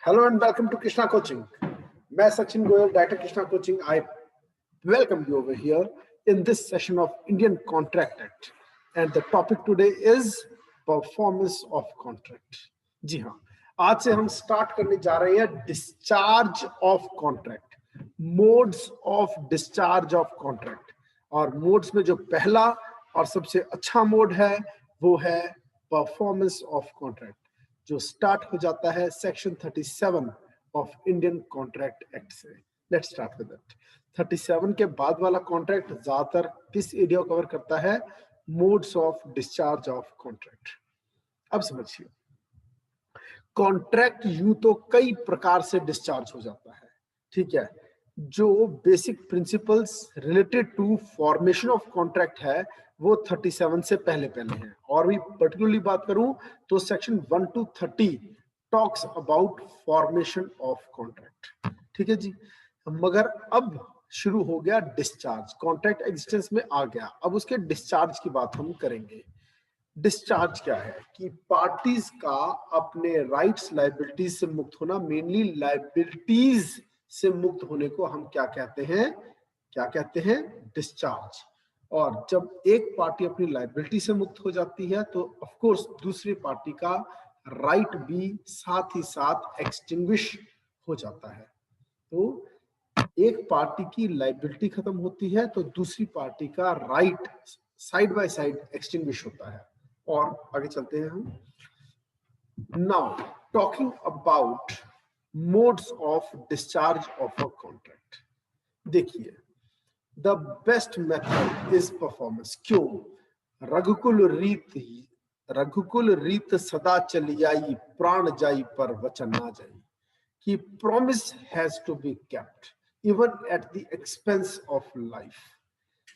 Hello and welcome to Krishna Coaching. मैं Sachin Goyal, director Krishna coaching. I welcome you over here in this session of Indian Contract Act, and the topic today is performance of contract. जी हाँ, आज से हम start करने जा रहे हैं discharge of contract, modes of discharge of contract. और modes में जो पहला और सबसे अच्छा मोड है वो है परफॉर्मेंस ऑफ कॉन्ट्रैक्ट, जो स्टार्ट हो जाता है section 37 of Indian contract act से. Let's start with that. 37 के बाद वाला कॉन्ट्रैक्ट ज्यादातर किस एरिया को कवर करता है? Modes of discharge of contract. अब समझिए, कॉन्ट्रैक्ट यूं तो कई प्रकार से डिस्चार्ज हो जाता है, ठीक है. जो basic principles related to formation of contract है वो 37 से पहले है. और भी पर्टिकुलरली बात करूं तो section 1 to 30 talks about formation of contract, ठीक है जी. मगर अब शुरू हो गया डिस्चार्ज, कॉन्ट्रैक्ट एग्जिस्टेंस में आ गया, अब उसके डिस्चार्ज की बात हम करेंगे. डिस्चार्ज क्या है कि पार्टीज का अपने राइट्स लायबिलिटीज से मुक्त होना, मेनली लायबिलिटीज से मुक्त होने को हम क्या कहते हैं? डिस्चार्ज. और जब एक पार्टी अपनी लायबिलिटी से मुक्त हो जाती है तो ऑफ कोर्स दूसरी पार्टी का राइट भी साथ ही साथ एक्सटिंग्विश हो जाता है. तो एक पार्टी की लायबिलिटी खत्म होती है तो दूसरी पार्टी का right side by side extinguish होता है. और आगे चलते हैं हम. Now talking about modes of discharge of a contract. देखिए, the best method is performance. क्यों? रघुकुल रीत सदा चली आई, प्राण जाई पर वचन ना जाई. कि promise has to be kept even at the expense of life.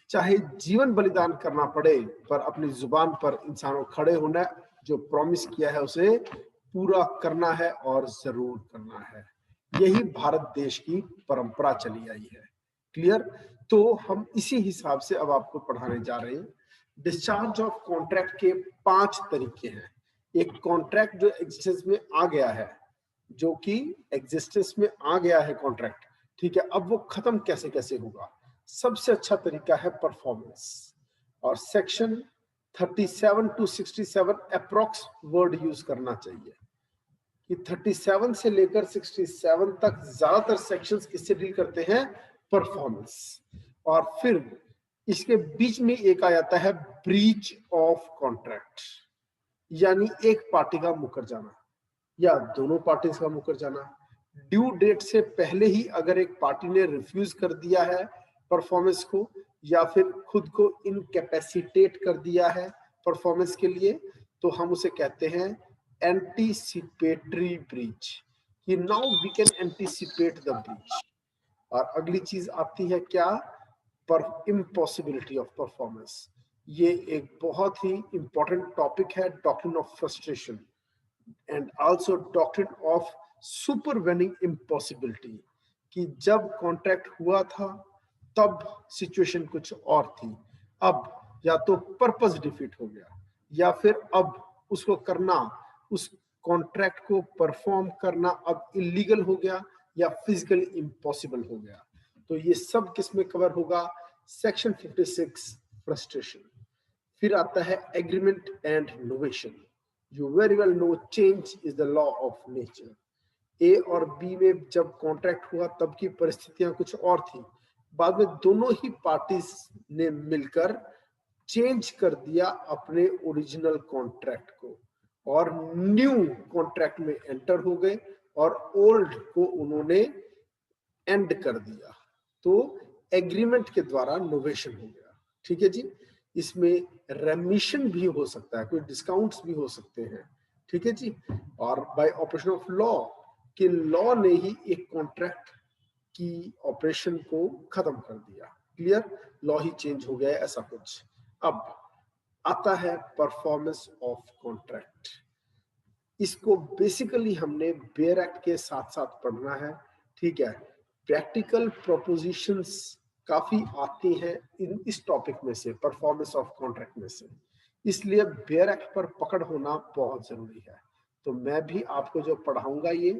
चाहे जीवन बलिदान करना पड़े पर अपनी जुबान पर इंसानों खड़े होना, जो प्रॉमिस किया है उसे पूरा करना है और जरूर करना है. यही भारत देश की परंपरा चली आई है. क्लियर? तो हम इसी हिसाब से अब आपको पढ़ाने जा रहे हैं. डिस्चार्ज ऑफ कॉन्ट्रैक्ट के 5 तरीके हैं. एक कॉन्ट्रैक्ट जो एग्जिस्टेंस में आ गया है, कॉन्ट्रैक्ट, ठीक है, अब वो खत्म कैसे कैसे होगा? सबसे अच्छा तरीका है परफॉर्मेंस. और section 37 to 67 approx word use करना चाहिए कि 37 से लेकर 67 तक ज्यादातर सेक्शंस किससे डील करते हैं? परफॉर्मेंस. और फिर इसके बीच में एक आ जाता है ब्रीच ऑफ कॉन्ट्रैक्ट, यानी एक पार्टी का मुकर जाना या दोनों पार्टीज का मुकर जाना. ड्यू डेट से पहले ही अगर एक पार्टी ने रिफ्यूज कर दिया है परफॉर्मेंस को या फिर खुद को इनकैपेसिटेट कर दिया है परफॉर्मेंस के लिए, तो हम उसे कहते हैं एंटीसिपेटरी ब्रीच. कि now we can anticipate the breach. और अगली चीज आती है क्या? पर इम्पॉसिबिलिटी ऑफ परफॉर्मेंस. ये एक बहुत ही इंपॉर्टेंट टॉपिक है, doctrine of frustration and also doctrine of supervening impossibility. कि जब कॉन्ट्रैक्ट हुआ था तब सिचुएशन कुछ और थी, अब या तो पर्पस डिफीट हो गया या फिर अब उसको करना, उस कॉन्ट्रैक्ट को परफॉर्म करना अब इलीगल हो गया या फिजिकली इम्पॉसिबल हो गया. तो ये सब किस में कवर होगा? Section 56 frustration. फिर आता है agreement and novation. You very well know change is the law of nature. ए और बी में जब कॉन्ट्रैक्ट हुआ तब की परिस्थितियां कुछ और थी, बाद में दोनों ही पार्टीज ने मिलकर चेंज कर दिया अपने ओरिजिनल कॉन्ट्रैक्ट को और न्यू कॉन्ट्रैक्ट में एंटर हो गए और ओल्ड को उन्होंने एंड कर दिया. तो एग्रीमेंट के द्वारा नोवेशन हो गया, ठीक है जी. इसमें रेमिशन भी हो सकता है, कोई डिस्काउंट्स भी हो सकते हैं, ठीक है जी. और बाय ऑपरेशन ऑफ लॉ, कि लॉ ने ही एक कॉन्ट्रैक्ट की ऑपरेशन को खत्म कर दिया. क्लियर? लॉ ही चेंज हो गया है, ऐसा कुछ. अब आता है परफॉर्मेंस ऑफ कॉन्ट्रैक्ट. इसको बेसिकली हमने बेयर एक्ट के साथ साथ पढ़ना है, ठीक है. प्रैक्टिकल प्रोपोजिशंस काफी आती हैं इस टॉपिक में से, परफॉर्मेंस ऑफ कॉन्ट्रैक्ट में से, इसलिए बेयर एक्ट पर पकड़ होना बहुत जरूरी है. तो मैं भी आपको जो पढ़ाऊंगा ये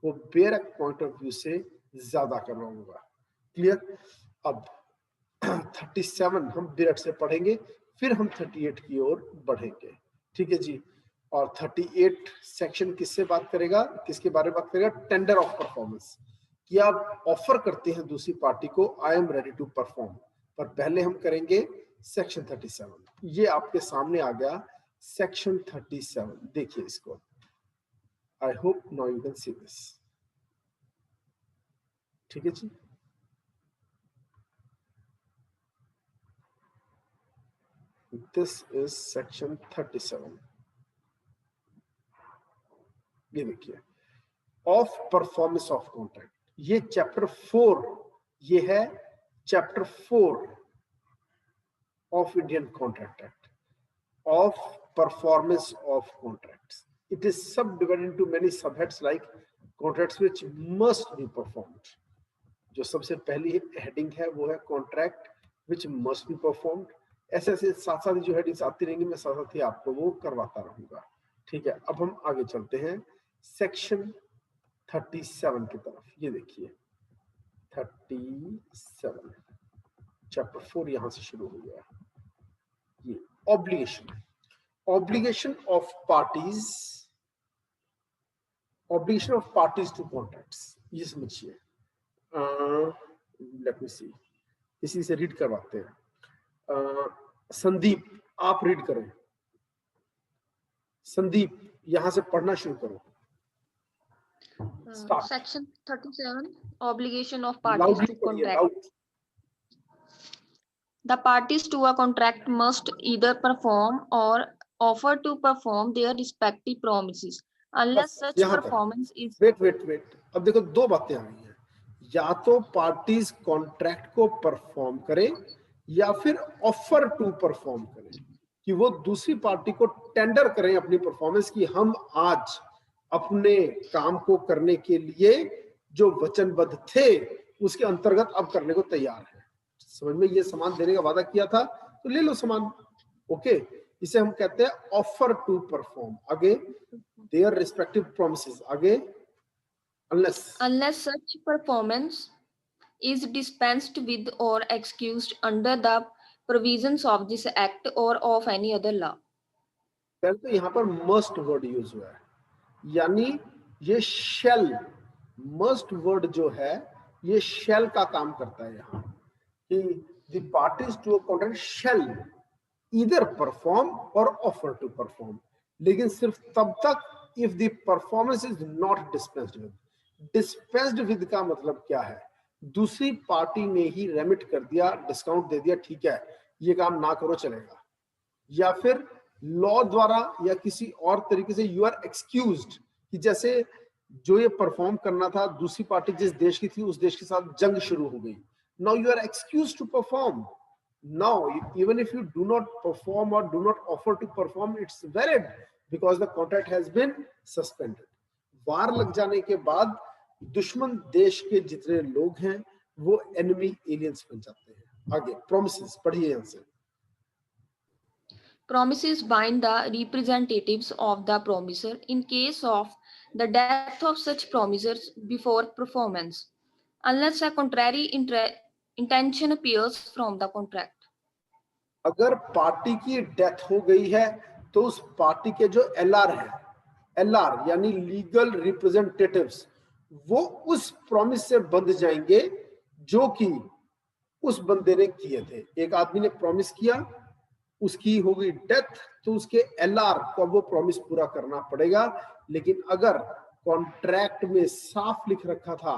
वो बेयर पॉइंट ऑफ व्यू से ज्यादा करना होगा। क्लियर? अब 37 हम बिरट से पढ़ेंगे, फिर हम 38 की ओर बढ़ेंगे। ठीक है जी। और 38 सेक्शन किससे बात करेगा, किसके बारे में बात करेगा? टेंडर ऑफ परफॉर्मेंस, कि आप ऑफर करते हैं दूसरी पार्टी को, I am ready to perform. पर पहले हम करेंगे सेक्शन 37। ये आपके सामने आ गया सेक्शन 37, देखिए इसको। I hope now you can see this. ठीक है जी। This is section 37। ये देखिए, ऑफ परफॉर्मेंस ऑफ कॉन्ट्रैक्ट, ये चैप्टर 4, ये है chapter 4 of Indian contract act, of performance of contracts. It is subdivided into many subheads like contracts which must be performed. जो सबसे पहली हेडिंग है वो है contract which must be performed. ऐसे ऐसे साथ साथ जो हेडिंग्स आती रहेंगी, मैं साथ साथ ही आपको वो करवाता रहूंगा। ठीक है, अब हम आगे चलते हैं सेक्शन 37 की तरफ। ये देखिए 37 चैप्टर 4 यहां से शुरू हो गया। ये obligation, obligation of parties, obligation of parties to contracts. ये समझिए, लेट मी सी, इसी से रीड करवाते हैं। संदीप आप रीड करें। संदीप यहां से पढ़ना शुरू करो। Section 37, obligation of parties to contract. The parties to a contract must either perform or offer to perform their respective promises unless such performance is. Wait, अब देखो दो बातें आ रही हैं, या तो पार्टीज कॉन्ट्रैक्ट को परफॉर्म करें या फिर ऑफर टू परफॉर्म करें, कि वो दूसरी पार्टी को टेंडर करें अपनी परफॉर्मेंस की हम आज अपने काम को करने के लिए जो वचनबद्ध थे उसके अंतर्गत अब करने को तैयार है। समझ में, ये सामान देने का वादा किया था तो ले लो सामान। ओके, इसे हम कहते हैं ऑफर टू परफॉर्म। आगे देयर रिस्पेक्टिव प्रॉमिसेस। आगे unless such performance is dispensed with or excused under the provisions of this act or of any other law. पहले तो यहाँ पर मस्ट वर्ड यूज हुआ है, यानी ये शेल, मस्ट वर्ड जो है ये शेल का काम करता है यहाँ, कि the parties to a contract shall either perform और ऑफर टू परफॉर्म, लेकिन सिर्फ तब तक if the performance is not dispensed with. Dispensed with का मतलब क्या है? दूसरी पार्टी ने ही रेमिट कर दिया, डिस्काउंट दे दिया, ठीक है ये काम ना करो चलेगा, या फिर लॉ द्वारा या किसी और तरीके से यू आर एक्सक्यूज्ड, कि जैसे जो ये परफॉर्म करना था दूसरी पार्टी जिस देश की थी उस देश के साथ जंग शुरू हो गई, now you are excused to perform. Now, even if you do not perform or do not offer to perform, it's valid because the contract has been suspended. वार लग जाने के बाद दुश्मन देश के जितने लोग हैं वो एनिमी एलियंस बन जाते हैं। आगे promises पढ़िए यहाँ से। Promises bind the representatives of the promiser in case of the death of such promisers before performance, unless a contrary intention appears from the contract. अगर पार्टी की डेथ हो गई है तो उस पार्टी के जो एलआर है, एलआर यानी लीगल रिप्रेजेंटेटिव्स, वो उस प्रॉमिस से बंध जाएंगे जो कि उस बंदे ने किए थे। एक आदमी ने प्रॉमिस किया, उसकी हो गई डेथ, तो उसके एलआर को वो प्रॉमिस पूरा करना पड़ेगा। लेकिन अगर कॉन्ट्रैक्ट में साफ लिख रखा था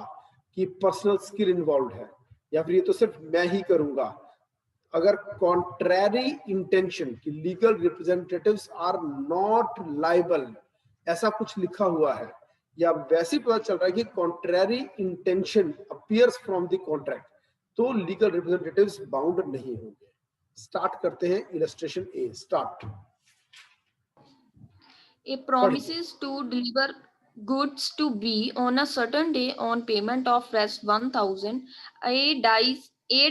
कि पर्सनल स्किल इन्वॉल्व है या फिर ये तो सिर्फ मैं ही करूंगा, अगर कॉन्ट्रैरी इंटेंशन कि legal representatives are not liable ऐसा कुछ लिखा हुआ है, या वैसे पता चल रहा है कि contrary intention appears from the contract, तो लीगल रिप्रेजेंटेटिव्स बाउंड नहीं होंगे। स्टार्ट करते हैं illustration A. Start. A promises to deliver goods to B on a certain day on payment of Rs 1000. A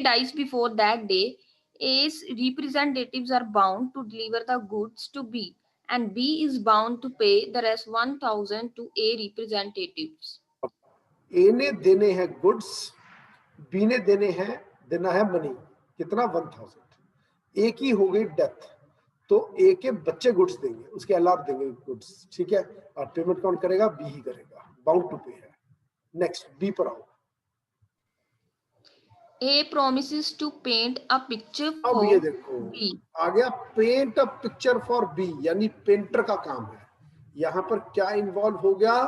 dies before that day. A's representatives are bound to deliver the goods to B, and B is bound to pay the rest 1000 to A representatives. ए ने देने हैं goods, B ने देना है money, कितना 1000। ए की हो गई डेथ, तो ए के बच्चे गुड्स देंगे, उसके एलआर देंगे गुड्स, ठीक है, और पेमेंट कौन करेगा? बी ही करेगा, बाउंड टू पे है। नेक्स्ट बी पर आओ। A promises to paint a picture अब ये for देखो B. आ गया paint a picture for B, यानी पेंटर का काम है। यहां पर क्या इन्वॉल्व हो गया?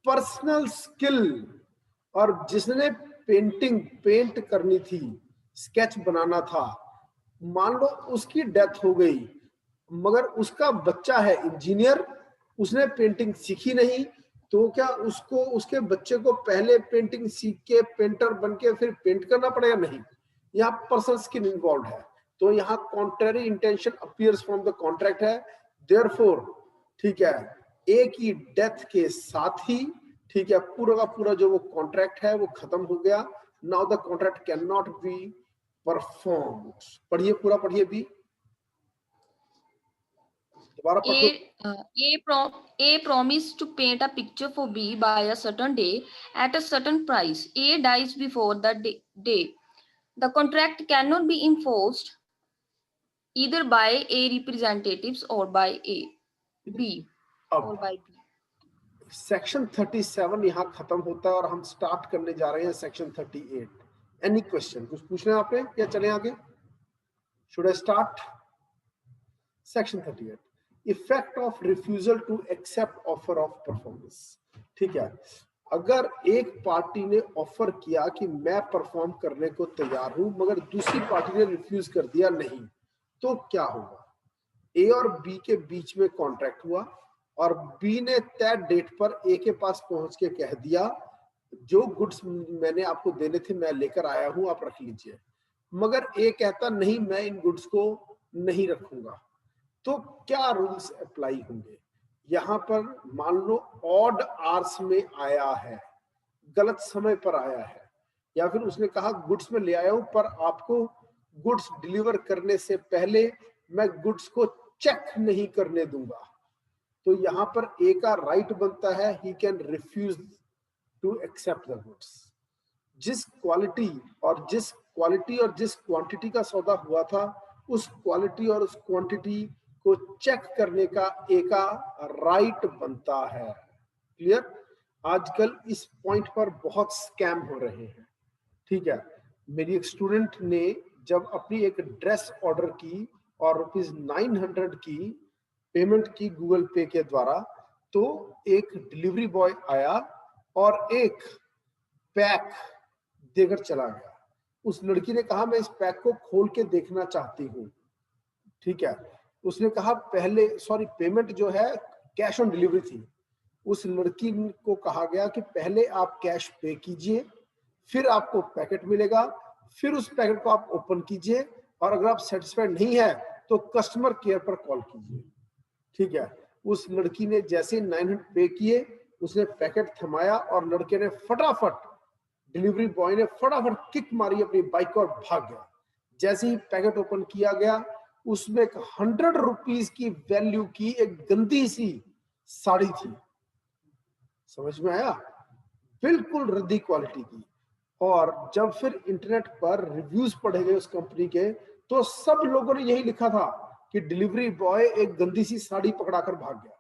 Personal skill. और जिसने पेंट करनी थी, स्केच बनाना था, मान लो उसकी डेथ हो गई, मगर उसका बच्चा है इंजीनियर, उसने पेंटिंग सीखी नहीं, तो क्या उसको उसके बच्चे को पहले पेंटिंग सीख के पेंटर बन के फिर पेंट करना पड़ेगा? नहीं, यहाँ पर्सनल स्किल इन्वॉल्व है, तो यहाँ contrary intention appears from the contract है, देयरफॉर, ठीक है, ए की डेथ के साथ ही, ठीक है, पूरा का पूरा जो वो कॉन्ट्रैक्ट है वो खत्म हो गया। Now the contract can not be performed. पढ़िए, पूरा पढ़िए भी, दोबारा पढ़ो। A promised to paint a picture for B by a certain day at a certain price. A dies before the day. The contract cannot be enforced either by A representatives or by B. अब section 37 यहाँ खत्म होता है और हम start करने जा रहे हैं सेक्शन 38। Any question? कुछ पूछना है आपने या चले आगे? Should I start? Section 38, effect of refusal to accept offer of performance. ठीक है, अगर एक पार्टी ने ऑफर किया कि मैं परफॉर्म करने को तैयार हूं, मगर दूसरी पार्टी ने रिफ्यूज कर दिया नहीं, तो क्या होगा? ए और बी के बीच में कॉन्ट्रैक्ट हुआ और बी ने तय डेट पर ए के पास पहुंच के कह दिया जो गुड्स मैंने आपको देने थे मैं लेकर आया हूं, आप रख लीजिए, मगर ए कहता नहीं, मैं इन गुड्स को नहीं रखूंगा, तो क्या रूल्स अप्लाई होंगे? यहां पर मान लो ऑड आवर्स में आया है, गलत समय पर आया है, या फिर उसने कहा गुड्स में ले आया हूं पर आपको गुड्स डिलीवर करने से पहले मैं गुड्स को चेक नहीं करने दूंगा, तो यहां पर ए का राइट बनता है he can refuse to accept the goods. जिस क्वालिटी और जिस क्वांटिटी का सौदा हुआ था, उस क्वालिटी और उस क्वांटिटी को चेक करने का ए का राइट बनता है। क्लियर? आजकल इस पॉइंट पर बहुत स्कैम हो रहे हैं। ठीक है, मेरी एक स्टूडेंट ने जब अपनी एक ड्रेस ऑर्डर की और ₹900 की पेमेंट की गूगल पे के द्वारा, तो एक डिलीवरी बॉय आया और एक पैक देकर चला गया। उस लड़की ने कहा मैं इस पैक को खोल के देखना चाहती हूँ। ठीक है, उसने कहा पहले, सॉरी, पेमेंट जो है कैश ऑन डिलीवरी थी। उस लड़की को कहा गया कि पहले आप कैश पे कीजिए, फिर आपको पैकेट मिलेगा, फिर उस पैकेट को आप ओपन कीजिए, और अगर आप सेटिस्फाइड नहीं है तो कस्टमर केयर पर कॉल कीजिए। ठीक है, उस लड़की ने जैसे 900 पे किए, उसने पैकेट थमाया और लड़के ने फटाफट, डिलीवरी बॉय ने फटाफट किक मारी अपनी बाइक और भाग गया। जैसे ही पैकेट ओपन किया गया, उसमें 100 रुपीज की वैल्यू की एक गंदी सी साड़ी थी। समझ में आया? बिल्कुल रद्दी क्वालिटी की। और जब फिर इंटरनेट पर रिव्यूज पढ़े गए उस कंपनी के, तो सब लोगों ने यही लिखा था कि डिलीवरी बॉय एक गंदी सी साड़ी पकड़ाकर भाग गया।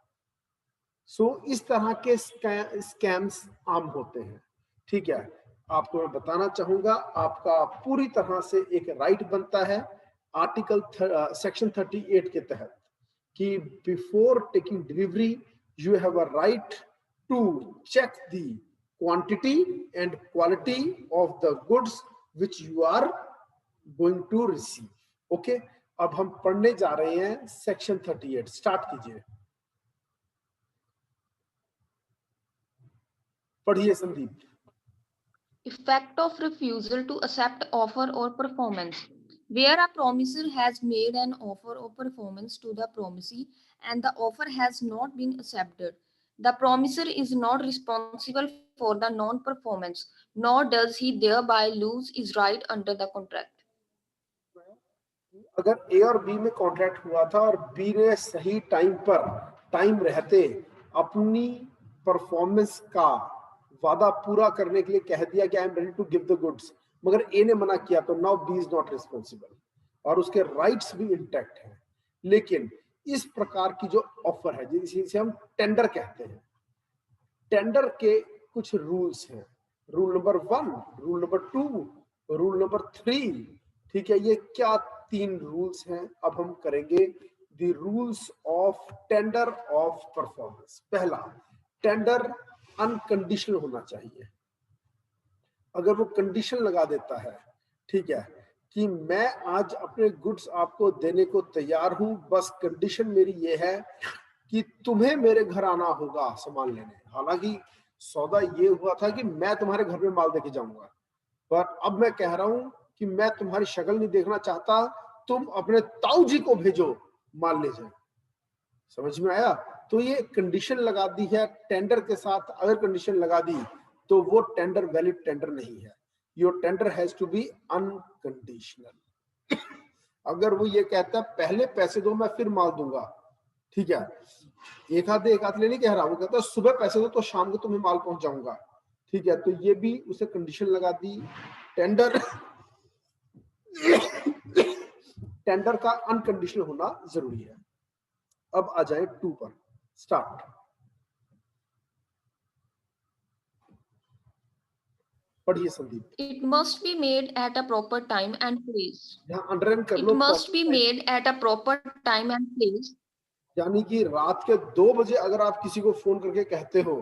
सो इस तरह के स्कैम्स आम होते हैं। ठीक है, आपको मैं बताना चाहूंगा, आपका पूरी तरह से एक राइट बनता है आर्टिकल सेक्शन 38 के तहत कि before taking delivery you have a right to check the quantity and quality of the goods which you are going to receive. Okay, अब हम पढ़ने जा रहे हैं सेक्शन 38। स्टार्ट कीजिए, पढ़िए Sandeep. Effect of refusal to accept offer or performance. Where a promisor has made an offer or performance to the promisee and the offer has not been accepted, the promisor is not responsible for the non-performance, nor does he thereby lose his right under the contract. अगर ए और B में contract हुआ था और B ने सही time पर, time रहते, अपनी परफॉर्मेंस का वादा पूरा करने के लिए कह दिया कि I am ready to give the goods, मगर ए ने मना किया, तो now B is not responsible और उसके राइट्स भी इंटैक्ट हैं। लेकिन इस प्रकार की जो ऑफर है जिसे हम टेंडर कहते हैं, टेंडर के कुछ रूल्स हैं, rule number 1, rule number 2, rule number 3। ठीक है, ये क्या 3 रूल्स हैं, अब हम करेंगे the rules of tender of performance. पहला, टेंडर अनकंडीशनल होना चाहिए। अगर वो कंडीशन लगा देता है, ठीक है, कि मैं आज अपने गुड्स आपको देने को तैयार हूं, बस कंडीशन मेरी ये है कि तुम्हें मेरे घर आना होगा सामान लेने। हालांकि सौदा ये हुआ था कि मैं तुम्हारे घर में माल देके जाऊंगा, पर अब मैं कह रहा हूं कि मैं तुम्हारी शक्ल नहीं देखना चाहता, तुम अपने ताऊ जी को भेजो माल ले जाए। समझ में आया? तो ये कंडीशन लगा दी है टेंडर के साथ। अगर कंडीशन लगा दी तो वो टेंडर वैलिड टेंडर नहीं है। Your tender has to be unconditional. अगर वो ये कहता है पहले पैसे दो मैं फिर माल दूंगा, ठीक है, एक हाथ ले नहीं कह रहा, वो कहता है सुबह पैसे दो तो शाम को तुम्हें माल पहुंच जाऊंगा, ठीक है, तो ये भी उसे कंडीशन लगा दी। टेंडर टेंडर का अनकंडीशनल होना जरूरी है। अब आ जाए 2 पर, स्टार्ट। पढ़िए Sandeep. It must be made at a proper time and place. यहाँ अंडरलाइन कर It low must be proper time। made at a proper time and place. यानी कि रात के 2 बजे अगर आप किसी को फोन करके कहते हो,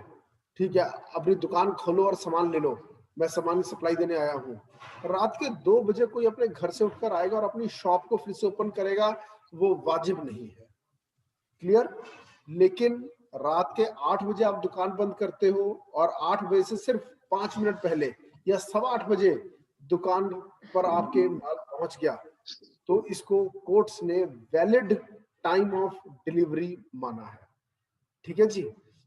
ठीक है, अपनी दुकान खोलो और सामान ले लो, मैं सामान सप्लाई देने आया हूँ, रात के 2 बजे कोई अपने घर से उठकर आएगा और अपनी शॉप को फिर से ओपन करेगा, वो वाजिब नहीं है। क्लियर? लेकिन रात के 8 बजे आप दुकान बंद करते हो और 8 बजे से सिर्फ 5 मिनट पहले या 8:15 बजे दुकान पर आपके माल पहुंच गया, तो इसको कोर्ट्स ने वैलिड टाइम ऑफ डिलीवरी माना है। ठीक है जी।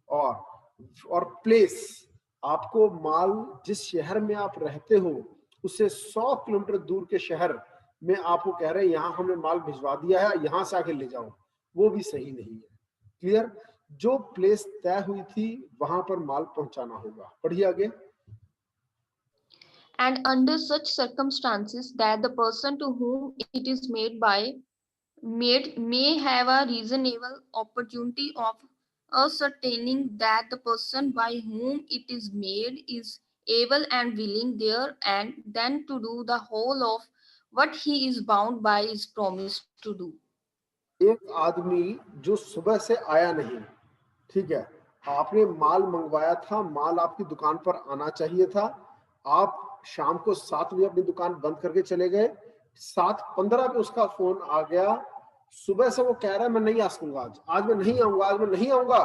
और प्लेस, आपको माल जिस शहर में आप रहते हो उससे 100 किलोमीटर दूर के शहर में आपको कह रहे हैं यहाँ हमने माल भिजवा दिया है, यहां से आके ले जाओ, वो भी सही नहीं है। क्लियर? जो प्लेस तय हुई थी वहां पर माल पहुंचाना होगा। पढ़िए आगे। And under such circumstances that the person to whom it is made may have a reasonable opportunity of ascertaining that the person by whom it is made is able and willing there and then to do the whole of what he is bound by his promise to do. एक आदमी जो सुबह से आया नहीं, ठीक है, आपने माल मंगवाया था, माल आपकी दुकान पर आना चाहिए था, आप शाम को 7 बजे अपनी दुकान बंद करके चले गए, 7:15 पे उसका फोन आ गया, सुबह से वो कह रहा है मैं नहीं आ सकूंगा, आज मैं नहीं आऊंगा, आज मैं नहीं आऊंगा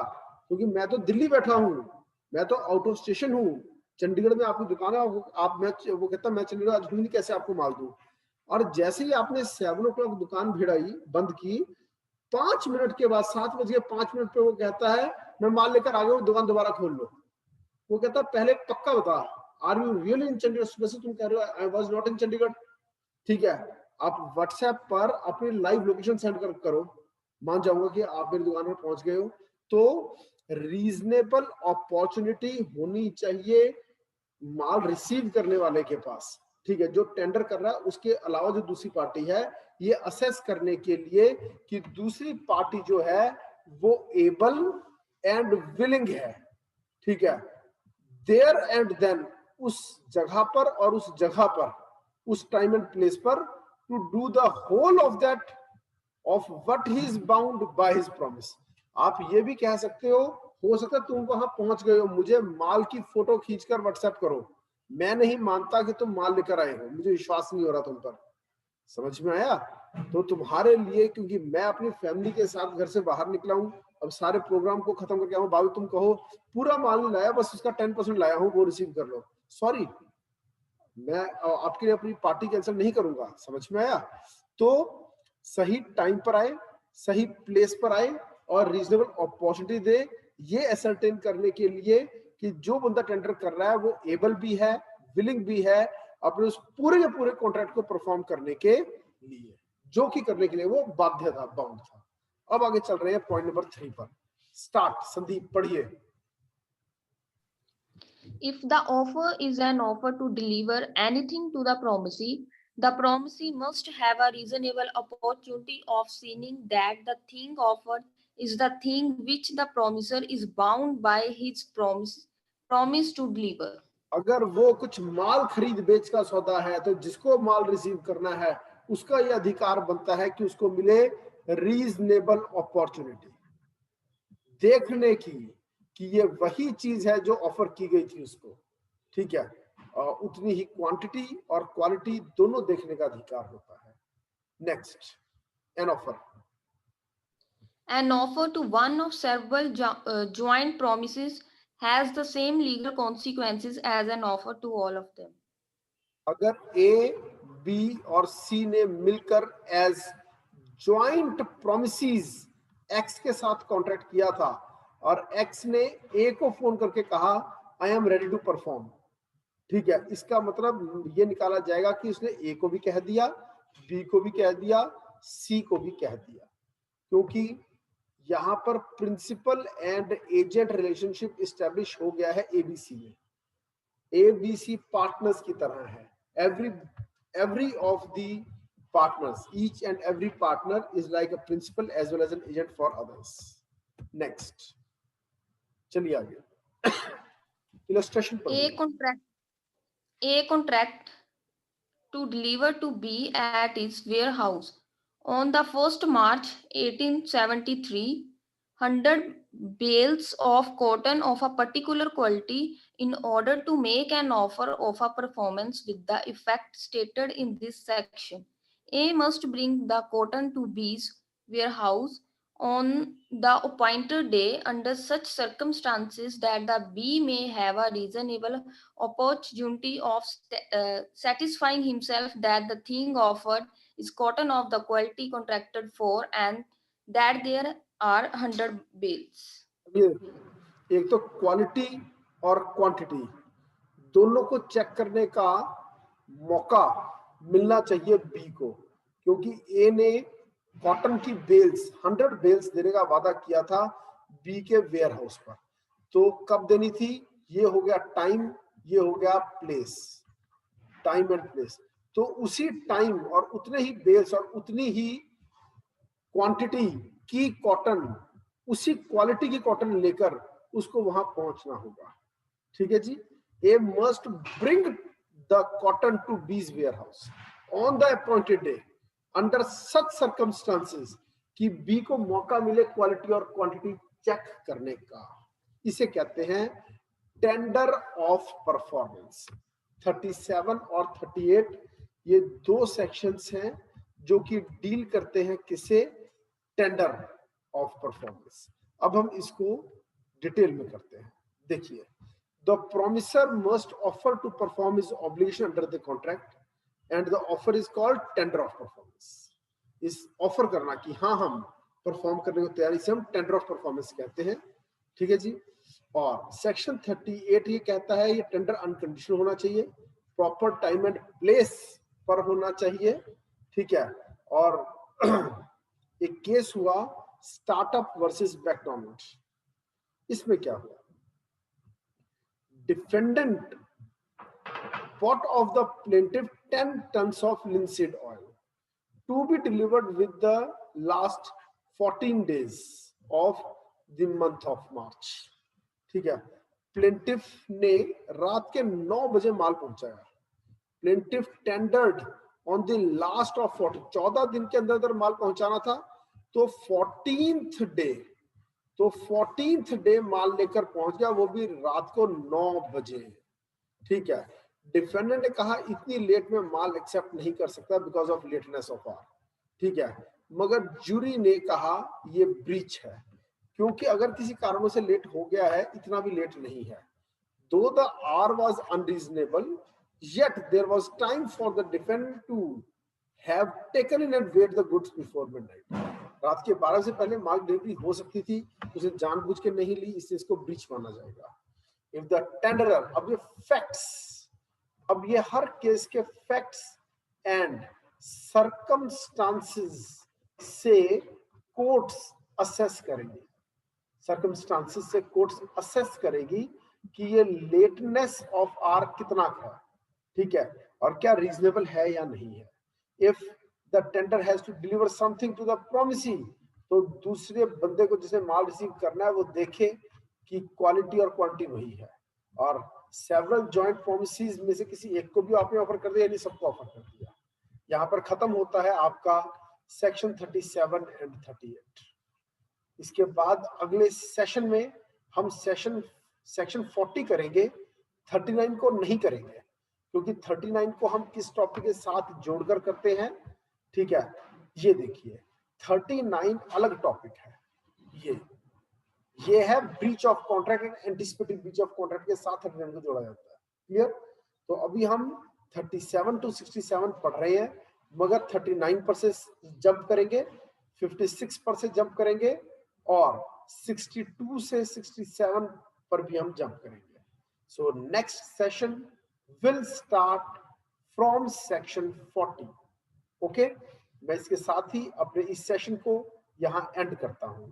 क्योंकि मैं तो दिल्ली बैठा हूँ, मैं तो आउट ऑफ स्टेशन हूँ, चंडीगढ़ में आपकी दुकान है, वो कहता मैं चंडीगढ़ आज हूँ नहीं, कैसे आपको माल दूं। और जैसे ही आपने 7 o'clock दुकान भिड़ाई, बंद की, 5 मिनट के बाद 7:05 पे वो कहता है मैं माल लेकर आ गया हूँ, दुकान दोबारा खोल लो। वो कहता है पहले पक्का बता, are you really in Chandigarh? सुबह से तुम कह रहे हो I was not in Chandigarh. ठीक है, आप व्हाट्सएप पर अपनी लाइव लोकेशन सेंड करो, मान जाऊंगा कि आप मेरी दुकान पर पहुंच गए हो। तो रीजनेबल अपॉर्चुनिटी होनी चाहिए माल रिसीव करने वाले के पास, ठीक है, जो टेंडर कर रहा है उसके अलावा जो दूसरी पार्टी है, ये असेस करने के लिए कि दूसरी पार्टी जो है वो एबल एंड विलिंग है, ठीक है, देयर एंड देन, उस जगह पर और उस जगह पर, उस टाइम एंड प्लेस पर, to do the whole of that of what he is bound by his promise. आप ये भी कह सकते हो सकता है तुम वहां पहुंच गए हो, मुझे माल की फोटो खींचकर व्हाट्सएप करो, मैं नहीं मानता कि तुम माल लेकर आए हो, मुझे विश्वास नहीं हो रहा तुम पर। समझ में आया? तो तुम्हारे लिए, क्योंकि मैं अपनी फैमिली के साथ घर से बाहर निकला हूं, अब सारे प्रोग्राम को खत्म करके आऊं, बाबू तुम कहो पूरा माल नहीं लाया, बस उसका 10% लाया हूं, वो रिसीव कर लो, सॉरी, मैं आपके लिए अपनी पार्टी कैंसिल नहीं करूंगा। समझ में आया? तो सही टाइम पर आए, सही प्लेस पर आए और रीजनेबल अपॉर्चुनिटी दे, ये असरटेन करने के लिए कि जो बंदा टेंडर कर रहा है वो एबल भी है, विलिंग भी है अपने उस पूरे के पूरे कॉन्ट्रैक्ट को परफॉर्म करने के लिए, जो कि करने के लिए वो बाध्य था, बाउंड था। अब आगे चल रहे हैं पॉइंट नंबर 3 पर, स्टार्ट। संदीप पढ़िए। If the offer is an offer to deliver anything to the promisee must have a reasonable opportunity of seeing that the thing offered is the thing which the promiser is bound by his promise to deliver. अगर वो कुछ माल खरीद बेच का सौदा है तो जिसको माल रिसीव करना है उसका ये अधिकार बनता है कि उसको मिले रीजनेबल अपॉर्चुनिटी देखने की कि ये वही चीज है जो ऑफर की गई थी उसको, ठीक है, उतनी ही क्वांटिटी और क्वालिटी दोनों देखने का अधिकार होता है. Next, an offer. An offer to one of several joint promises has the same legal consequences as an offer to all of them. अगर ए, बी और सी ने मिलकर एज ज्वाइंट प्रोमिसेस एक्स के साथ कॉन्ट्रैक्ट किया था और एक्स ने ए को फोन करके कहा I am ready to perform, ठीक है, इसका मतलब ये निकाला जाएगा कि उसने ए को भी कह दिया, बी को भी कह दिया, सी को भी कह दिया, क्योंकि यहां पर principal and agent relationship establish हो गया है एबीसी में. एबीसी पार्टनर्स की तरह है. every of the partners, each and every partner is like a principal as well as an agent for others. Next, चलिए आगे. illustration A contract to deliver to B at its warehouse on the 1st March 1873 100 bales of cotton of a particular quality. In order to make an offer of a performance with the effect stated in this section, A must bring the cotton to B's warehouse on the appointed day under such circumstances that the B may have a reasonable opportunity of satisfying himself that the thing offered is cotton of the quality contracted for and that there are 100 bales. एक तो quality और quantity दोनों को check करने का मौका मिलना चाहिए बी को, क्योंकि ए ने कॉटन की बेल्स 100 बेल्स देने का वादा किया था बी के वेयर हाउस पर. तो कब देनी थी? ये हो गया टाइम, ये हो गया प्लेस, टाइम एंड प्लेस. तो उसी टाइम और उतने ही बेल्स और उतनी ही क्वांटिटी की कॉटन, उसी क्वालिटी की कॉटन लेकर उसको वहां पहुंचना होगा, ठीक है जी. A must bring the cotton to B's warehouse on the appointed day under such circumstances कि बी को मौका मिले क्वालिटी और क्वांटिटी चेक करने का. इसे कहते हैं टेंडर ऑफ परफॉर्मेंस. 37 और 38 ये दो सेक्शंस हैं जो कि डील करते हैं किसे? Tender of performance. अब हम इसको डिटेल में करते हैं. देखिए, the promisor must offer to perform his obligation under the contract and the offer is called tender of performance. इस ऑफर करना कि हाँ हम परफॉर्म करने को तैयारी से हम टेंडर ऑफ परफॉर्मेंस कहते हैं, ठीक है जी. और सेक्शन 38 ये कहता है ये टेंडर अनकंडीशनल होना चाहिए, प्रॉपर टाइम एंड प्लेस पर होना चाहिए, ठीक है. और एक केस हुआ स्टार्टअप वर्सेस मैकडॉनल्ड्स. इसमें क्या हुआ? Defendant bought of the plaintiff 10 tons of linseed oil to be delivered with the last 14 days of the month of March. ठीक है. प्लेंटिफ ने रात के 9 बजे माल पहुंचाया. Plaintiff tendered on the last of 14 दिन के अंदर माल पहुंचाना था. तो 14th डे माल लेकर पहुंच गया, वो भी रात को 9 बजे, ठीक है. डिफेंडेंट ने कहा इतनी लेट में माल एक्सेप्ट नहीं कर सकता बिकॉज ऑफ लेटनेस ऑफ आवर, ठीक है. मगर जूरी ने कहा ये ब्रीच है, क्योंकि अगर किसी कारणों से लेट हो गया है, इतना भी लेट नहीं है. Though the hour was unreasonable, yet there was time for the defendant to have taken in and weighed the goods before midnight. रात के 12 से पहले माल डिलीवरी हो सकती थी, उसने जानबूझ के नहीं ली, इससे इसको ब्रीच माना जाएगा. इफ द टेंडरर, अब ये फैक्ट्स, अब ये हर केस के फैक्ट्स एंड सर्कमस्टांसेस से कोर्ट्स असेस करेंगे. सर्कमस्टांसेस से कोर्ट्स असेस करेगी कि ये लेटनेस ऑफ आर कितना है, ठीक है, और क्या रीजनेबल है या नहीं है। If the tender has to deliver something to the promisee, तो दूसरे बंदे को जिसे माल रिसीव करना है वो देखे कि क्वालिटी और क्वांटिटी वही है। और सेवरल जॉइंट प्रोमिसेस में से किसी एक को भी आपने ऑफर कर दिया, यानी सबको ऑफर कर दिया। यहाँ पर खत्म होता है आपका सेक्शन 37 एंड 38। इसके बाद अगले सेशन में हम सेक्शन 40 करेंगे, 39 को नहीं करेंगे, क्योंकि 39 को हम किस टॉपिक के साथ जोड़कर करते हैं, ठीक है। ये देखिए 39 अलग टॉपिक है, ये है breach of contract and anticipated breach of contract के साथ 39 को जोड़ा जाता है। क्लियर? तो अभी हम 37 टू 67 पढ़ रहे हैं, मगर 39 पर से जंप करेंगे, 56 पर से जंप करेंगे, और 62 से 67 पर भी हम जंप करेंगे। So next session will start from section 40। Okay, मैं इसके साथ ही अपने इस सेशन को यहां एंड करता हूं।